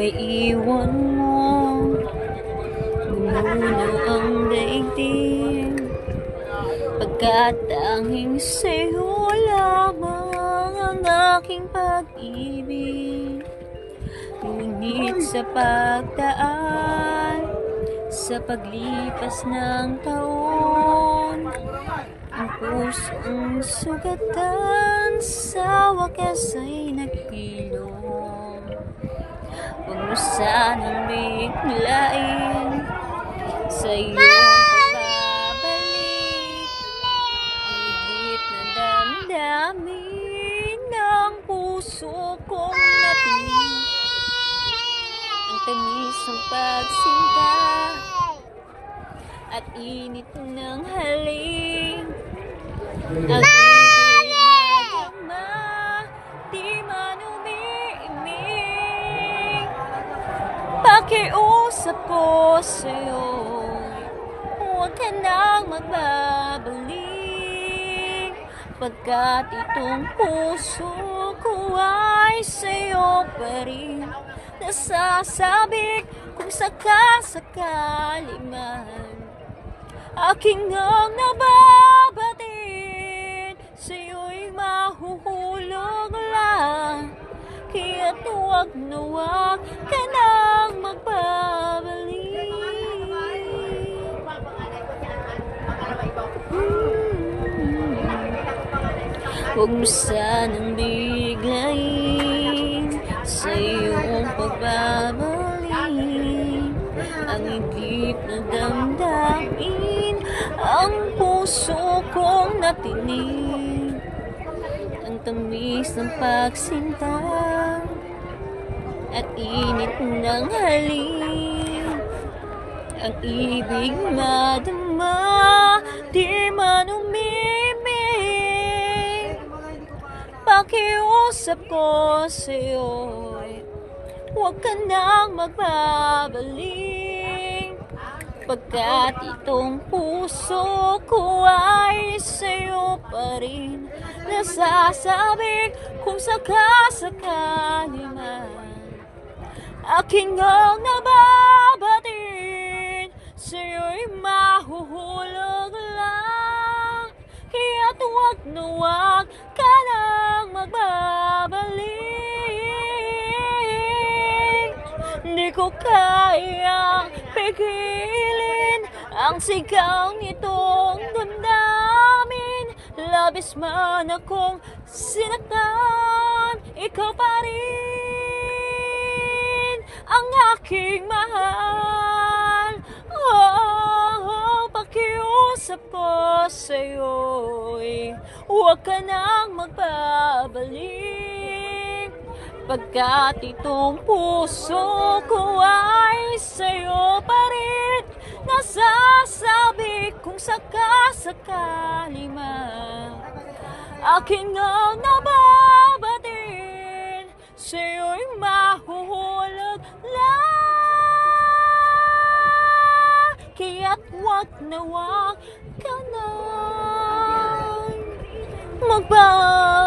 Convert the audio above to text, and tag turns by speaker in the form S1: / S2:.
S1: Naiiwan mo, gumulo ang daigdig, pagkat tanging sa'yo lamang ang aking pag-ibig. Ngunit sa pagdaan, sa paglipas ng taon, ang pusong sugatan sa wakas ay nagpilong. Huwag mo sanang biglain sa iyong pagbabalik ang higit na damdamin ng puso kong napinig. Ang tamis ng pagsinta at init ng halik, ang ibig na dama, di man umiimig. Pakiusap ko sa'yo, huwag ka nang magbabalik, pagkat itong puso ko ay sa'yo pa rin. Nasasabik kung sakasakali man aking ang nababatid, sa'yo'y mahuhulog lang. Kaya't huwag na huwag ka nang magbabalik. Huwag mo sanang biglain sa iyong pagbabalik ang higit na damdamin, ang puso kong natinig. Ang tamis ng pagsinta at init ng halik, ang ibig madama, di man umibig. Pakiusap ko sa'yo, huwag ka nang magbabalik, pagkat itong puso ko ay sa'yo pa rin. Nasasabik kung sakasakali man aking ang nababatid, sa'yo'y mahuhulog lang. Kaya't huwag na huwag ka nang magbabalik. Di ko kayang pigilin ang sigaw nitong damdamin. Labis man akong sinaktan, ikaw pa rin ang aking mahal. Pakiusap ko sa'yo'y huwag ka nang magbabalik, pagkat itong puso ko ay sa'yo pa rin. Nasasabi kung sakasakali man aking ang nababatid, sa'yo'y mahuhulog lang. Kaya't huwag na huwag ka nang magbabalik.